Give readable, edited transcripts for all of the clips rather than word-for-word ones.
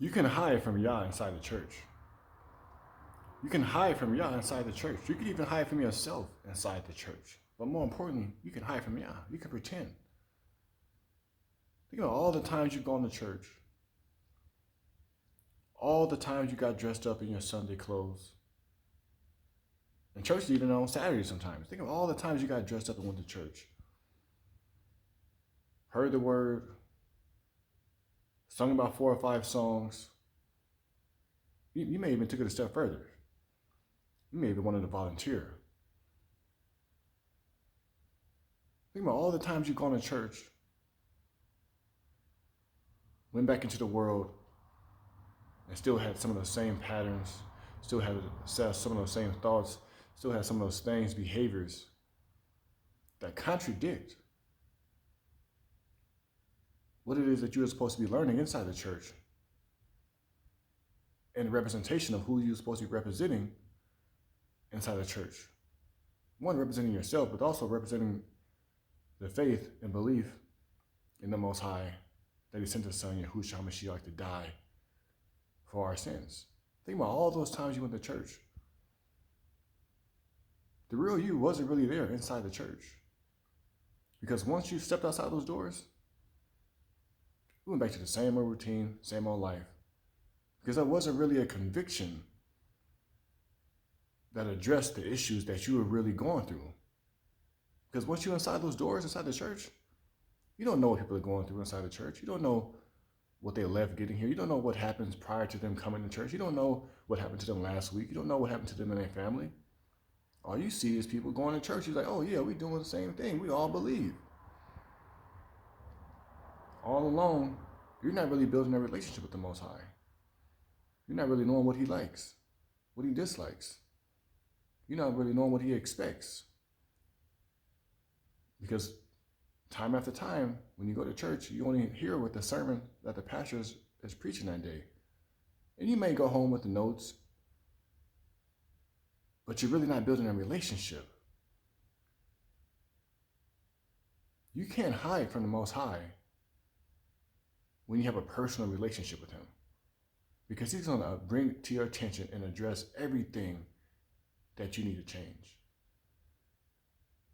You can hide from Yah inside the church. You can hide from Yah inside the church. You can even hide from yourself inside the church. But more importantly, you can hide from Yah. You can pretend. Think about all the times you've gone to church. All the times you got dressed up in your Sunday clothes. And church is even on Saturday sometimes. Think of all the times you got dressed up and went to church. Heard the word. Sung about 4 or 5 songs. You may even took it a step further. You may even wanted to volunteer. Think about all the times you've gone to church, went back into the world, and still had some of the same patterns, still had some of those same thoughts, still had some of those things, behaviors that contradict what it is that you are supposed to be learning inside the church and the representation of who you're supposed to be representing inside the church. One, representing yourself, but also representing the faith and belief in the Most High, that He sent His Son, Yahushua HaMashiach, to die for our sins. Think about all those times you went to church. The real you wasn't really there inside the church. Because once you stepped outside those doors, we went back to the same old routine, same old life. Because that wasn't really a conviction that addressed the issues that you were really going through. Because once you're inside those doors, inside the church, you don't know what people are going through inside the church. You don't know what they left getting here. You don't know what happens prior to them coming to church. You don't know what happened to them last week. You don't know what happened to them and their family. All you see is people going to church. You're like, oh yeah, we're doing the same thing. We all believe. All along, you're not really building a relationship with the Most High. You're not really knowing what He likes, what He dislikes. You're not really knowing what He expects. Because time after time, when you go to church, you only hear what the sermon that the pastor is preaching that day. And you may go home with the notes, but you're really not building a relationship. You can't hide from the Most High when you have a personal relationship with Him. Because He's going to bring to your attention and address everything that you need to change.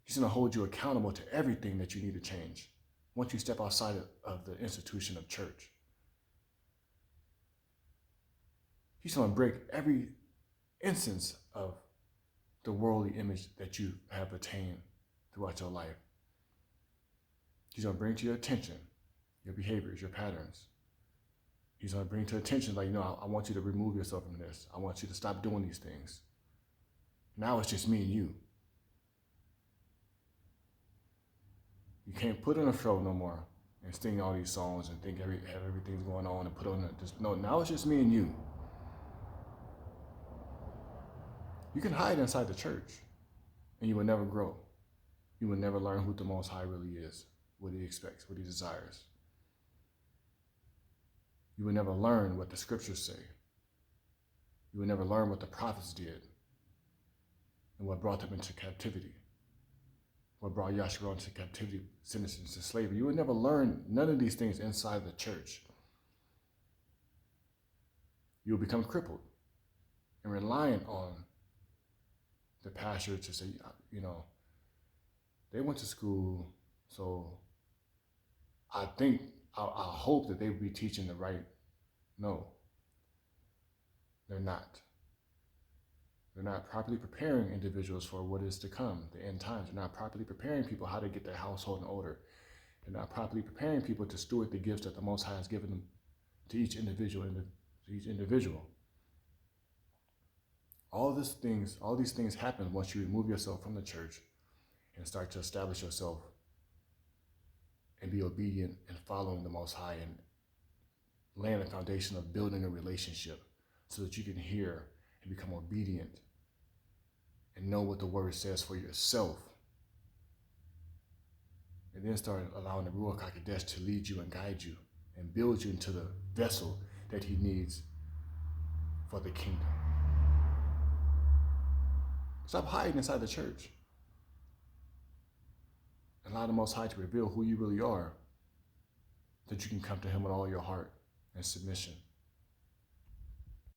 He's going to hold you accountable to everything that you need to change once you step outside of the institution of church. He's going to break every instance of the worldly image that you have attained throughout your life. He's going to bring to your attention your behaviors, your patterns. He's going to bring to attention, like, I want you to remove yourself from this. I want you to stop doing these things. Now it's just me and you. You can't put on a show no more and sing all these songs and think everything's going on and put on no, now it's just me and you. You can hide inside the church and you will never grow. You will never learn who the Most High really is, what He expects, what He desires. You will never learn what the scriptures say. You will never learn what the prophets did and what brought them into captivity. What brought Yahshua into captivity, sentenced into slavery. You will never learn none of these things inside the church. You will become crippled and reliant on the pastor to say, they went to school, so I hope that they would be teaching the right. No, they're not. They're not properly preparing individuals for what is to come, the end times. They're not properly preparing people how to get their household in order. They're not properly preparing people to steward the gifts that the Most High has given them to each individual. All these things happen once you remove yourself from the church and start to establish yourself and be obedient and following the Most High and laying the foundation of building a relationship so that you can hear and become obedient and know what the word says for yourself. And then start allowing the Ruach HaKodesh to lead you and guide you and build you into the vessel that He needs for the kingdom. Stop hiding inside the church. Allow the Most High to reveal who you really are, that you can come to Him with all your heart and submission.